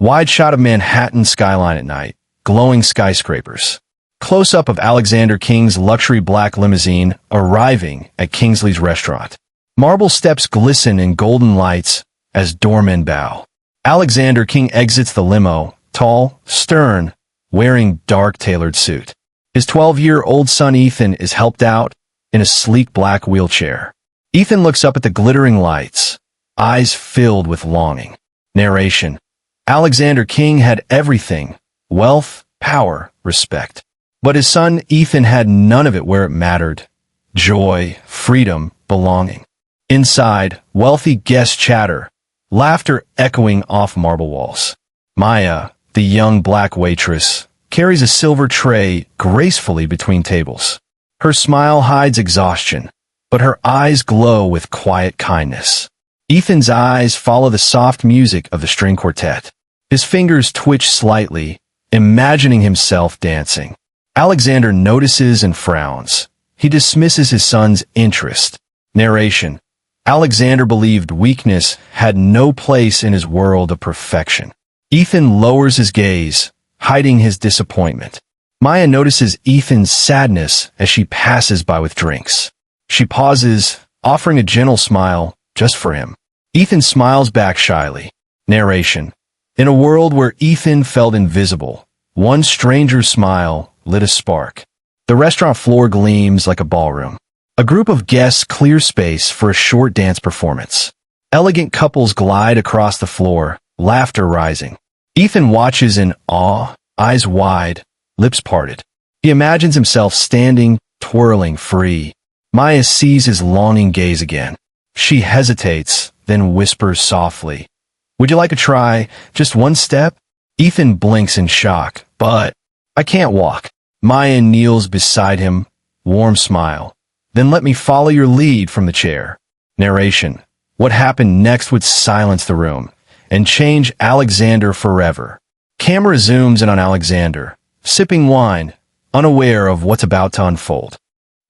Wide shot of Manhattan skyline at night, glowing skyscrapers. Close-up of Alexander King's luxury black limousine arriving at Kingsley's restaurant. Marble steps glisten in golden lights as doormen bow. Alexander King exits the limo, tall, stern, wearing dark tailored suit. His 12-year-old son Ethan is helped out in a sleek black wheelchair. Ethan looks up at the glittering lights, eyes filled with longing. Narration: Alexander King had everything: wealth, power, respect. But his son Ethan had none of it where it mattered: joy, freedom, belonging. Inside, wealthy guests chatter, laughter echoing off marble walls. Maya, the young black waitress, carries a silver tray gracefully between tables. Her smile hides exhaustion, but her eyes glow with quiet kindness. Ethan's eyes follow the soft music of the string quartet. His fingers twitch slightly, imagining himself dancing. Alexander notices and frowns. He dismisses his son's interest. Narration: Alexander believed weakness had no place in his world of perfection. Ethan lowers his gaze, hiding his disappointment. Maya notices Ethan's sadness as she passes by with drinks. She pauses, offering a gentle smile just for him. Ethan smiles back shyly. Narration: In a world where Ethan felt invisible, one stranger's smile lit a spark. The restaurant floor gleams like a ballroom. A group of guests clear space for a short dance performance. Elegant couples glide across the floor, laughter rising. Ethan watches in awe, eyes wide, lips parted. He imagines himself standing, twirling free. Maya sees his longing gaze again. She hesitates, then whispers softly, "Would you like a try? Just one step?" Ethan blinks in shock. "But I can't walk." Maya kneels beside him, warm smile. "Then let me follow your lead from the chair." Narration: What happened next would silence the room and change Alexander forever. Camera zooms in on Alexander, sipping wine, unaware of what's about to unfold.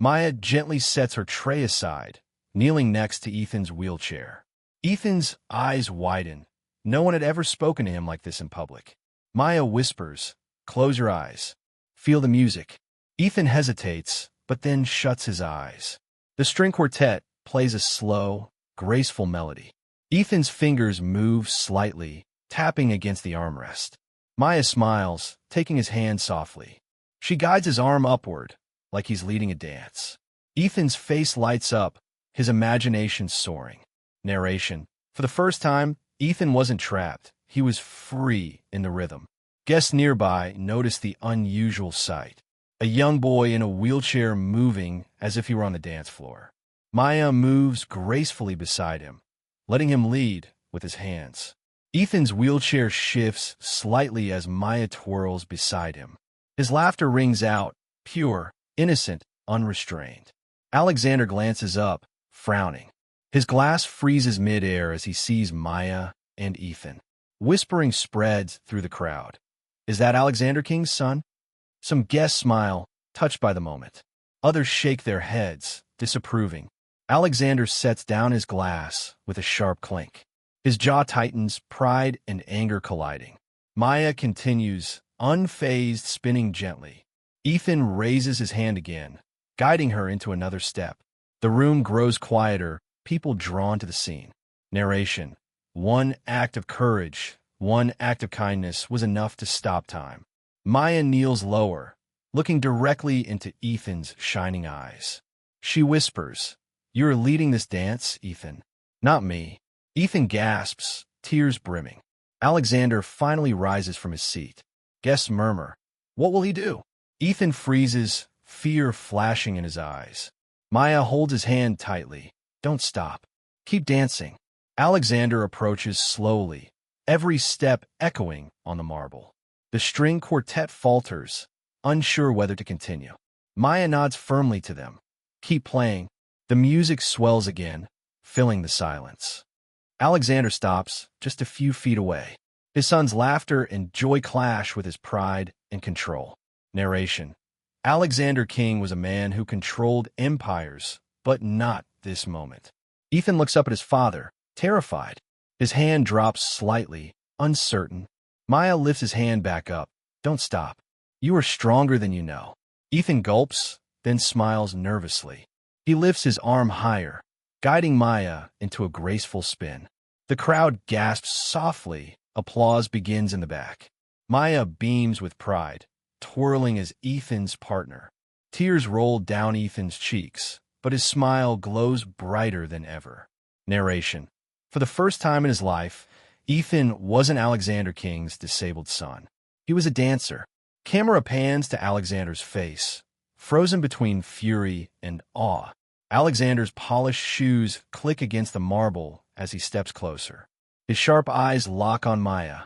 Maya gently sets her tray aside, kneeling next to Ethan's wheelchair. Ethan's eyes widen. No one had ever spoken to him like this in public. Maya whispers, "Close your eyes. Feel the music." Ethan hesitates, but then shuts his eyes. The string quartet plays a slow, graceful melody. Ethan's fingers move slightly, tapping against the armrest. Maya smiles, taking his hand softly. She guides his arm upward, like he's leading a dance. Ethan's face lights up, his imagination soaring. Narration: For the first time, Ethan wasn't trapped. He was free in the rhythm. Guests nearby noticed the unusual sight. A young boy in a wheelchair moving as if he were on the dance floor. Maya moves gracefully beside him, letting him lead with his hands. Ethan's wheelchair shifts slightly as Maya twirls beside him. His laughter rings out, pure, innocent, unrestrained. Alexander glances up, frowning. His glass freezes midair as he sees Maya and Ethan. Whispering spreads through the crowd. "Is that Alexander King's son?" Some guests smile, touched by the moment. Others shake their heads, disapproving. Alexander sets down his glass with a sharp clink. His jaw tightens, pride and anger colliding. Maya continues, unfazed, spinning gently. Ethan raises his hand again, guiding her into another step. The room grows quieter, people drawn to the scene. Narration: One act of courage, one act of kindness was enough to stop time. Maya kneels lower, looking directly into Ethan's shining eyes. She whispers, "You're leading this dance, Ethan, not me." Ethan gasps, tears brimming. Alexander finally rises from his seat. Guests murmur, "What will he do?" Ethan freezes, fear flashing in his eyes. Maya holds his hand tightly. "Don't stop. Keep dancing." Alexander approaches slowly, every step echoing on the marble. The string quartet falters, unsure whether to continue. Maya nods firmly to them. "Keep playing." The music swells again, filling the silence. Alexander stops, just a few feet away. His son's laughter and joy clash with his pride and control. Narration: Alexander King was a man who controlled empires, but not this moment. Ethan looks up at his father, terrified. His hand drops slightly, uncertain. Maya lifts his hand back up. Don't stop. You are stronger than you know. Ethan gulps, then smiles nervously. He lifts his arm higher, guiding Maya into a graceful spin. The crowd gasps softly. Applause begins in the back. Maya beams with pride, twirling as Ethan's partner. Tears roll down Ethan's cheeks, but his smile glows brighter than ever. Narration. For the first time in his life, Ethan wasn't Alexander King's disabled son. He was a dancer. Camera pans to Alexander's face, frozen between fury and awe. Alexander's polished shoes click against the marble as he steps closer. His sharp eyes lock on Maya,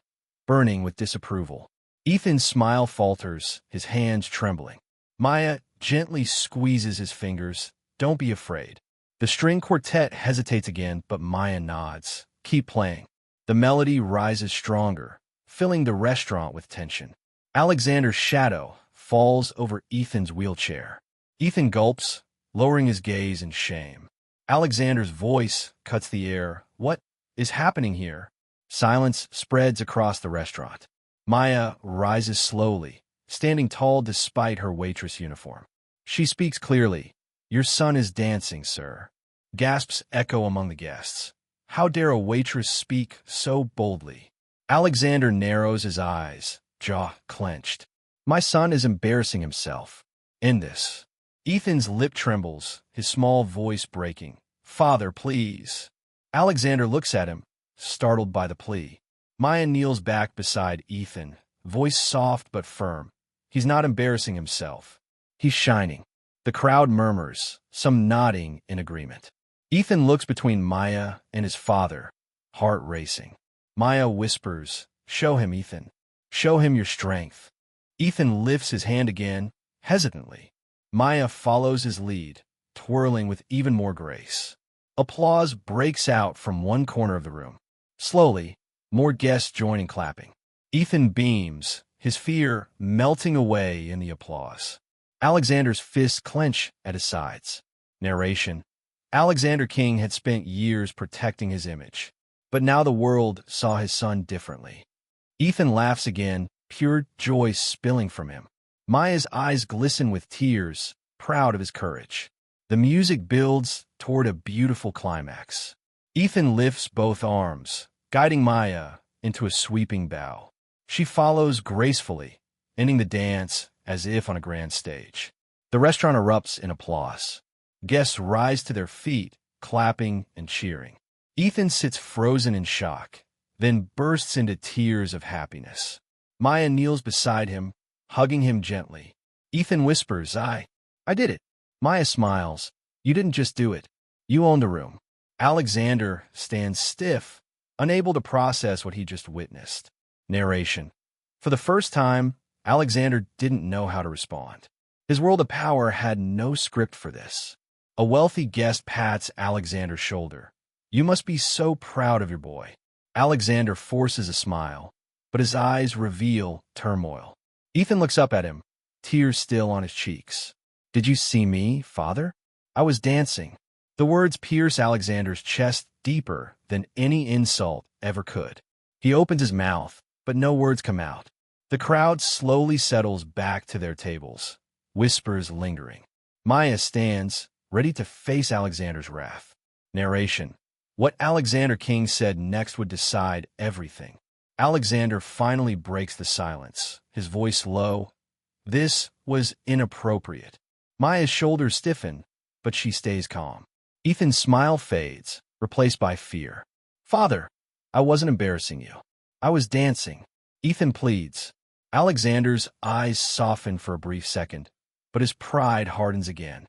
burning with disapproval. Ethan's smile falters, his hands trembling. Maya gently squeezes his fingers. Don't be afraid. The string quartet hesitates again, but Maya nods. Keep playing. The melody rises stronger, filling the restaurant with tension. Alexander's shadow falls over Ethan's wheelchair. Ethan gulps, lowering his gaze in shame. Alexander's voice cuts the air. What is happening here? Silence spreads across the restaurant. Maya rises slowly, standing tall despite her waitress uniform. She speaks clearly. Your son is dancing, sir. Gasps echo among the guests. How dare a waitress speak so boldly? Alexander narrows his eyes, jaw clenched. My son is embarrassing himself. End this. Ethan's lip trembles, his small voice breaking. Father, please. Alexander looks at him, startled by the plea. Maya kneels back beside Ethan, voice soft but firm. He's not embarrassing himself. He's shining. The crowd murmurs, some nodding in agreement. Ethan looks between Maya and his father, heart racing. Maya whispers, show him, Ethan. Show him your strength. Ethan lifts his hand again, hesitantly. Maya follows his lead, twirling with even more grace. Applause breaks out from one corner of the room. Slowly, more guests join in clapping. Ethan beams, his fear melting away in the applause. Alexander's fists clench at his sides. Narration. Alexander King had spent years protecting his image, but now the world saw his son differently. Ethan laughs again, pure joy spilling from him. Maya's eyes glisten with tears, proud of his courage. The music builds toward a beautiful climax. Ethan lifts both arms, guiding Maya into a sweeping bow. She follows gracefully, ending the dance as if on a grand stage. The restaurant erupts in applause. Guests rise to their feet, clapping and cheering. Ethan sits frozen in shock, then bursts into tears of happiness. Maya kneels beside him, hugging him gently. Ethan whispers, I did it. Maya smiles. You didn't just do it. You owned the room. Alexander stands stiff, unable to process what he just witnessed. Narration. For the first time, Alexander didn't know how to respond. His world of power had no script for this. A wealthy guest pats Alexander's shoulder. You must be so proud of your boy. Alexander forces a smile, but his eyes reveal turmoil. Ethan looks up at him, tears still on his cheeks. Did you see me, father? I was dancing. The words pierce Alexander's chest deeper than any insult ever could. He opens his mouth, but no words come out. The crowd slowly settles back to their tables, whispers lingering. Maya stands, ready to face Alexander's wrath. Narration. What Alexander King said next would decide everything. Alexander finally breaks the silence, his voice low. This was inappropriate. Maya's shoulders stiffen, but she stays calm. Ethan's smile fades, replaced by fear. Father, I wasn't embarrassing you. I was dancing. Ethan pleads. Alexander's eyes soften for a brief second, but his pride hardens again.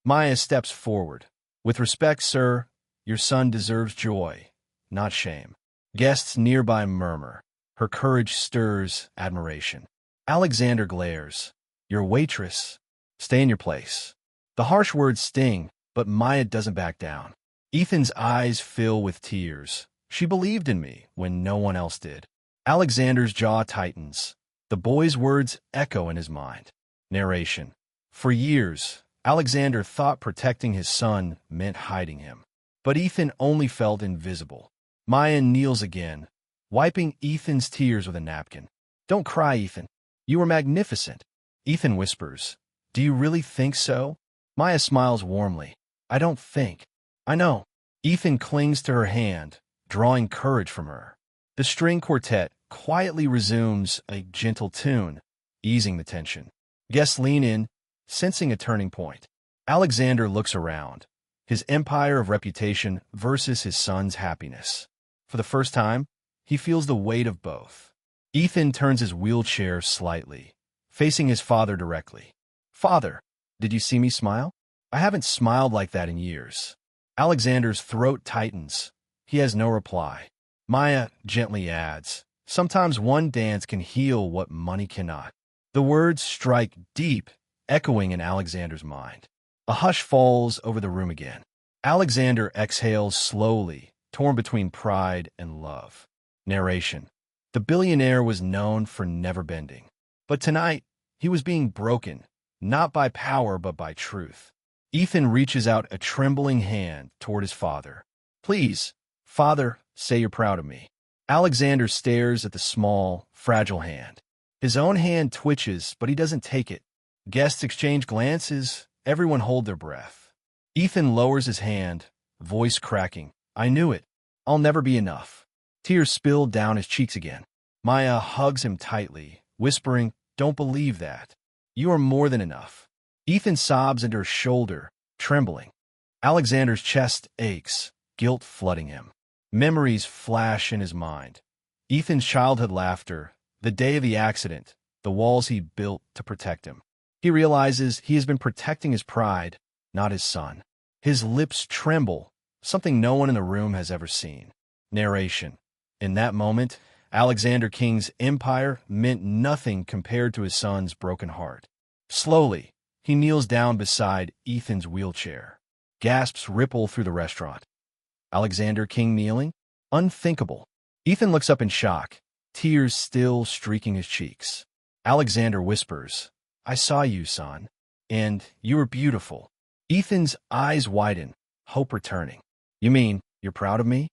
Maya steps forward. With respect, sir, your son deserves joy, not shame. Guests nearby murmur. Her courage stirs admiration. Alexander glares. Your waitress. Stay in your place. The harsh words sting, but Maya doesn't back down. Ethan's eyes fill with tears. She believed in me when no one else did. Alexander's jaw tightens. The boy's words echo in his mind. Narration. For years, Alexander thought protecting his son meant hiding him. But Ethan only felt invisible. Maya kneels again, wiping Ethan's tears with a napkin. Don't cry, Ethan. You were magnificent. Ethan whispers, do you really think so? Maya smiles warmly. I don't think. I know. Ethan clings to her hand, drawing courage from her. The string quartet quietly resumes a gentle tune, easing the tension. Guests lean in, sensing a turning point. Alexander looks around, his empire of reputation versus his son's happiness. For the first time, he feels the weight of both. Ethan turns his wheelchair slightly, facing his father directly. Father, did you see me smile? I haven't smiled like that in years. Alexander's throat tightens. He has no reply. Maya gently adds, sometimes one dance can heal what money cannot. The words strike deep, echoing in Alexander's mind. A hush falls over the room again. Alexander exhales slowly, torn between pride and love. Narration. The billionaire was known for never bending. But tonight, he was being broken, not by power but by truth. Ethan reaches out a trembling hand toward his father. Please, Father, say you're proud of me. Alexander stares at the small, fragile hand. His own hand twitches, but he doesn't take it. Guests exchange glances, everyone hold their breath. Ethan lowers his hand, voice cracking. I knew it. I'll never be enough. Tears spill down his cheeks again. Maya hugs him tightly, whispering, don't believe that. You are more than enough. Ethan sobs into her shoulder, trembling. Alexander's chest aches, guilt flooding him. Memories flash in his mind. Ethan's childhood laughter, the day of the accident, the walls he built to protect him. He realizes he has been protecting his pride, not his son. His lips tremble, something no one in the room has ever seen. Narration. In that moment, Alexander King's empire meant nothing compared to his son's broken heart. Slowly, he kneels down beside Ethan's wheelchair. Gasps ripple through the restaurant. Alexander King kneeling? Unthinkable. Ethan looks up in shock, tears still streaking his cheeks. Alexander whispers, I saw you, son, and you were beautiful. Ethan's eyes widen, hope returning. You mean, you're proud of me?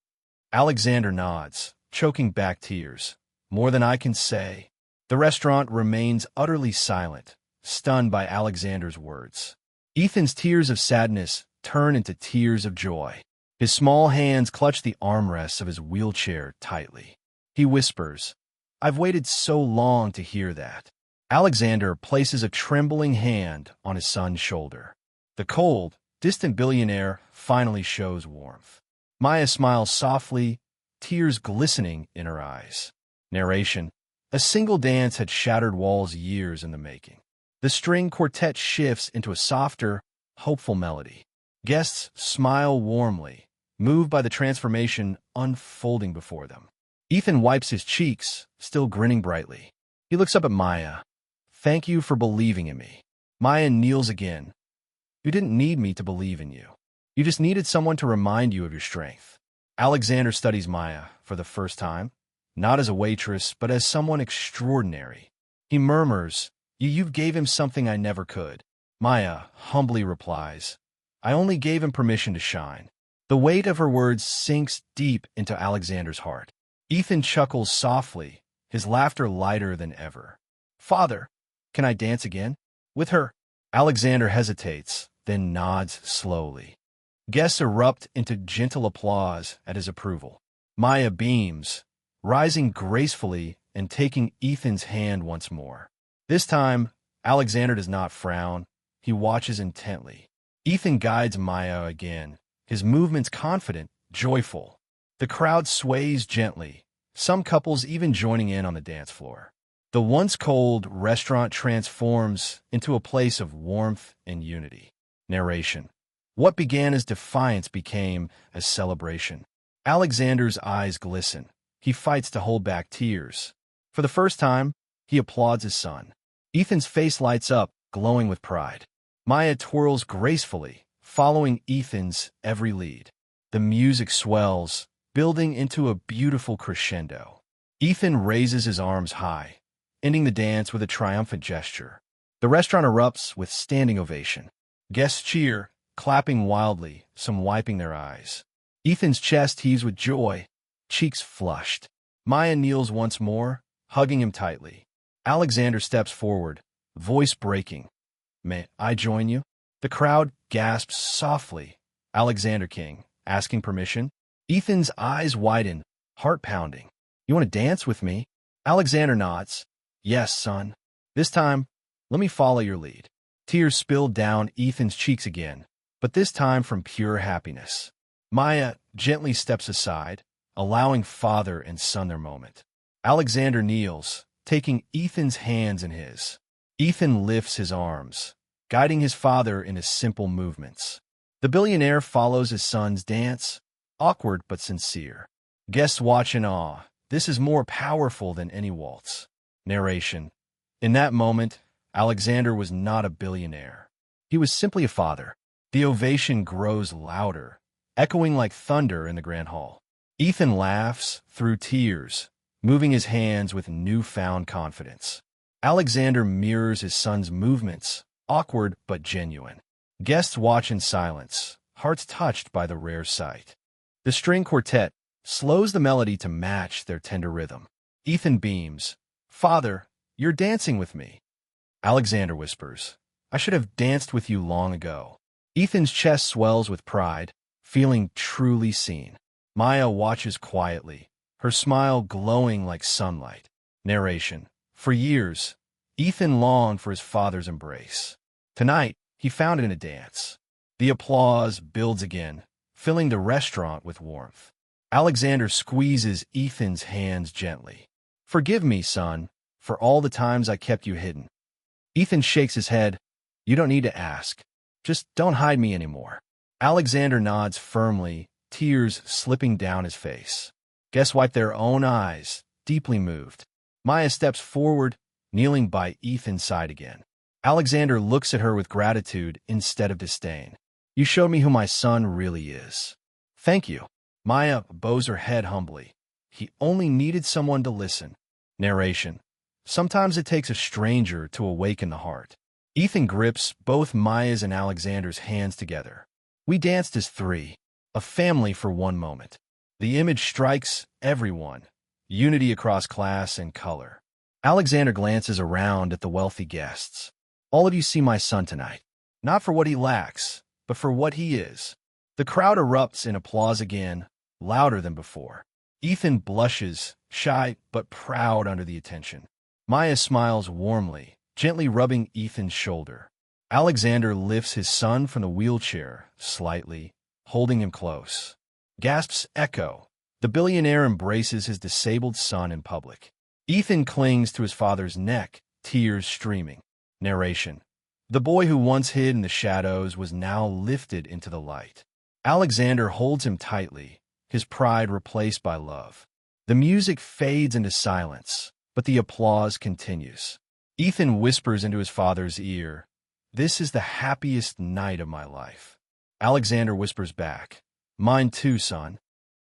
Alexander nods, choking back tears. More than I can say. The restaurant remains utterly silent, stunned by Alexander's words. Ethan's tears of sadness turn into tears of joy. His small hands clutch the armrests of his wheelchair tightly. He whispers, I've waited so long to hear that. Alexander places a trembling hand on his son's shoulder. The cold, distant billionaire finally shows warmth. Maya smiles softly, tears glistening in her eyes. Narration. A single dance had shattered walls years in the making. The string quartet shifts into a softer, hopeful melody. Guests smile warmly, moved by the transformation unfolding before them. Ethan wipes his cheeks, still grinning brightly. He looks up at Maya. Thank you for believing in me. Maya kneels again. You didn't need me to believe in you. You just needed someone to remind you of your strength. Alexander studies Maya for the first time, not as a waitress, but as someone extraordinary. He murmurs, You gave him something I never could. Maya humbly replies, I only gave him permission to shine. The weight of her words sinks deep into Alexander's heart. Ethan chuckles softly, his laughter lighter than ever. Father, can I dance again? With her. Alexander hesitates, then nods slowly. Guests erupt into gentle applause at his approval. Maya beams, rising gracefully and taking Ethan's hand once more. This time, Alexander does not frown. He watches intently. Ethan guides Maya again, his movements confident, joyful. The crowd sways gently, some couples even joining in on the dance floor. The once cold restaurant transforms into a place of warmth and unity. Narration. What began as defiance became a celebration. Alexander's eyes glisten. He fights to hold back tears. For the first time, he applauds his son. Ethan's face lights up, glowing with pride. Maya twirls gracefully, following Ethan's every lead. The music swells, building into a beautiful crescendo. Ethan raises his arms high, ending the dance with a triumphant gesture. The restaurant erupts with standing ovation. Guests cheer, clapping wildly, some wiping their eyes. Ethan's chest heaves with joy, cheeks flushed. Maya kneels once more, hugging him tightly. Alexander steps forward, voice breaking. May I join you? The crowd gasps softly. Alexander King, asking permission. Ethan's eyes widen, heart pounding. You want to dance with me? Alexander nods. Yes, son. This time, let me follow your lead. Tears spilled down Ethan's cheeks again, but this time from pure happiness. Maya gently steps aside, allowing father and son their moment. Alexander kneels, taking Ethan's hands in his. Ethan lifts his arms, guiding his father in his simple movements. The billionaire follows his son's dance, awkward but sincere. Guests watch in awe. This is more powerful than any waltz. Narration. In that moment, Alexander was not a billionaire. He was simply a father. The ovation grows louder, echoing like thunder in the grand hall. Ethan laughs through tears, moving his hands with newfound confidence. Alexander mirrors his son's movements, awkward but genuine. Guests watch in silence, hearts touched by the rare sight. The string quartet slows the melody to match their tender rhythm. Ethan beams. Father, you're dancing with me. Alexander whispers, I should have danced with you long ago. Ethan's chest swells with pride, feeling truly seen. Maya watches quietly, her smile glowing like sunlight. Narration. For years, Ethan longed for his father's embrace. Tonight, he found it in a dance. The applause builds again, filling the restaurant with warmth. Alexander squeezes Ethan's hands gently. Forgive me, son, for all the times I kept you hidden. Ethan shakes his head. You don't need to ask. Just don't hide me anymore. Alexander nods firmly, tears slipping down his face. Guests wipe their own eyes, deeply moved. Maya steps forward, kneeling by Ethan's side again. Alexander looks at her with gratitude instead of disdain. You showed me who my son really is. Thank you. Maya bows her head humbly. He only needed someone to listen. Narration. Sometimes it takes a stranger to awaken the heart. Ethan grips both Maya's and Alexander's hands together. We danced as three, a family for one moment. The image strikes everyone, unity across class and color. Alexander glances around at the wealthy guests. All of you see my son tonight, not for what he lacks, but for what he is. The crowd erupts in applause again, louder than before. Ethan blushes, shy but proud under the attention. Maya smiles warmly, gently rubbing Ethan's shoulder. Alexander lifts his son from the wheelchair, slightly, holding him close. Gasps echo. The billionaire embraces his disabled son in public. Ethan clings to his father's neck, tears streaming. Narration. The boy who once hid in the shadows was now lifted into the light. Alexander holds him tightly, his pride replaced by love. The music fades into silence, but the applause continues. Ethan whispers into his father's ear, "This is the happiest night of my life." Alexander whispers back, "Mine too, son."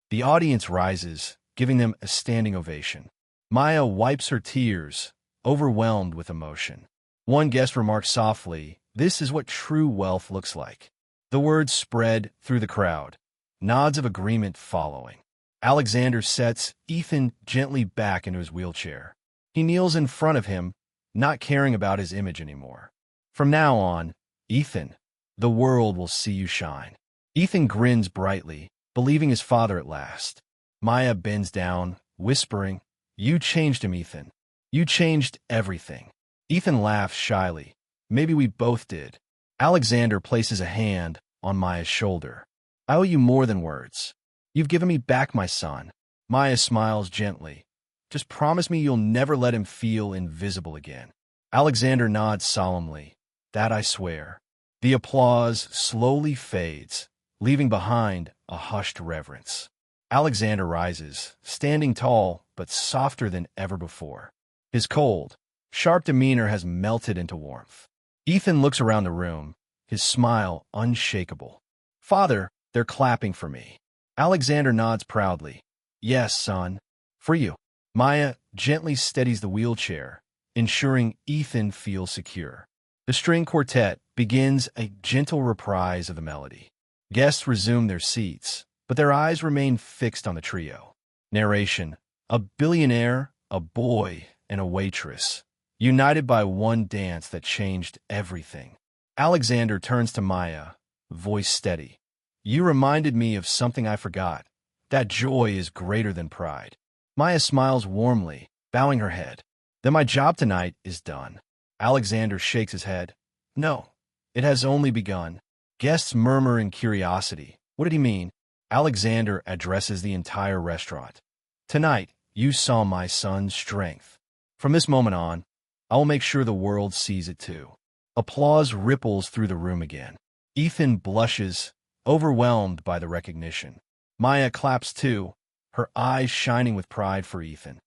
The audience rises, giving them a standing ovation. Maya wipes her tears, overwhelmed with emotion. One guest remarks softly, "This is what true wealth looks like." The words spread through the crowd, nods of agreement following. Alexander sets Ethan gently back into his wheelchair. He kneels in front of him, not caring about his image anymore. From now on, Ethan, the world will see you shine. Ethan grins brightly, believing his father at last. Maya bends down, whispering, "You changed him, Ethan. You changed everything." Ethan laughs shyly. "Maybe we both did." Alexander places a hand on Maya's shoulder. "I owe you more than words. You've given me back my son." Maya smiles gently. "Just promise me you'll never let him feel invisible again." Alexander nods solemnly. "That I swear." The applause slowly fades, leaving behind a hushed reverence. Alexander rises, standing tall but softer than ever before. His cold, sharp demeanor has melted into warmth. Ethan looks around the room, his smile unshakable. "Father, they're clapping for me." Alexander nods proudly. "Yes, son, for you." Maya gently steadies the wheelchair, ensuring Ethan feels secure. The string quartet begins a gentle reprise of the melody. Guests resume their seats, but their eyes remain fixed on the trio. Narration. A billionaire, a boy, and a waitress, united by one dance that changed everything. Alexander turns to Maya, voice steady. You reminded me of something I forgot. That joy is greater than pride. Maya smiles warmly, bowing her head. Then my job tonight is done. Alexander shakes his head. No, it has only begun. Guests murmur in curiosity. What did he mean? Alexander addresses the entire restaurant. Tonight, you saw my son's strength. From this moment on, I will make sure the world sees it too. Applause ripples through the room again. Ethan blushes, overwhelmed by the recognition. Maya claps too, her eyes shining with pride for Ethan.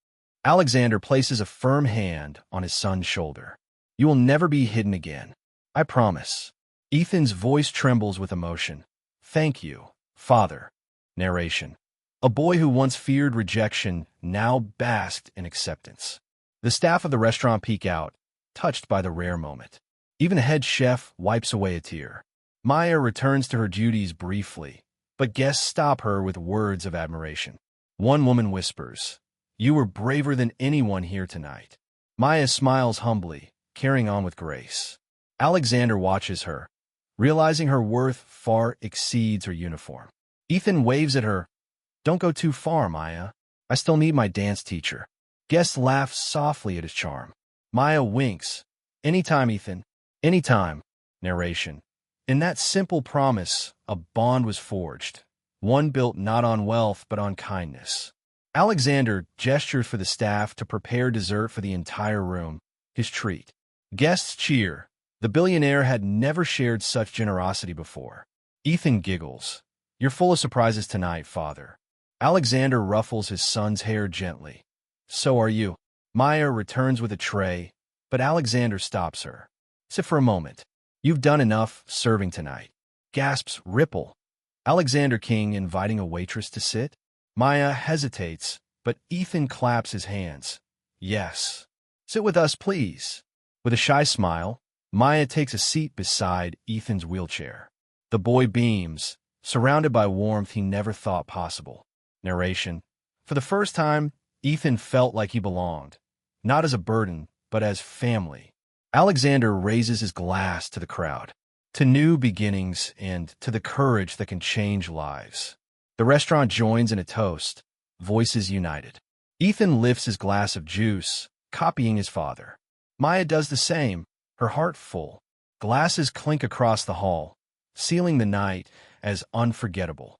Alexander places a firm hand on his son's shoulder. You will never be hidden again. I promise. Ethan's voice trembles with emotion. Thank you, Father. Narration. A boy who once feared rejection now basked in acceptance. The staff of the restaurant peek out, touched by the rare moment. Even the head chef wipes away a tear. Maya returns to her duties briefly, but guests stop her with words of admiration. One woman whispers, You were braver than anyone here tonight. Maya smiles humbly, carrying on with grace. Alexander watches her, realizing her worth far exceeds her uniform. Ethan waves at her. Don't go too far, Maya. I still need my dance teacher. Guests laugh softly at his charm. Maya winks. Anytime, Ethan. Anytime. Narration. In that simple promise, a bond was forged. One built not on wealth, but on kindness. Alexander gestures for the staff to prepare dessert for the entire room, his treat. Guests cheer. The billionaire had never shared such generosity before. Ethan giggles. You're full of surprises tonight, Father. Alexander ruffles his son's hair gently. So are you. Maya returns with a tray, but Alexander stops her. Sit for a moment. You've done enough serving tonight. Gasps ripple. Alexander King inviting a waitress to sit? Maya hesitates, but Ethan claps his hands. Yes. Sit with us, please. With a shy smile, Maya takes a seat beside Ethan's wheelchair. The boy beams, surrounded by warmth he never thought possible. Narration. For the first time, Ethan felt like he belonged, not as a burden, but as family. Alexander raises his glass to the crowd, to new beginnings and to the courage that can change lives. The restaurant joins in a toast, voices united. Ethan lifts his glass of juice, copying his father. Maya does the same, her heart full. Glasses clink across the hall, sealing the night as unforgettable.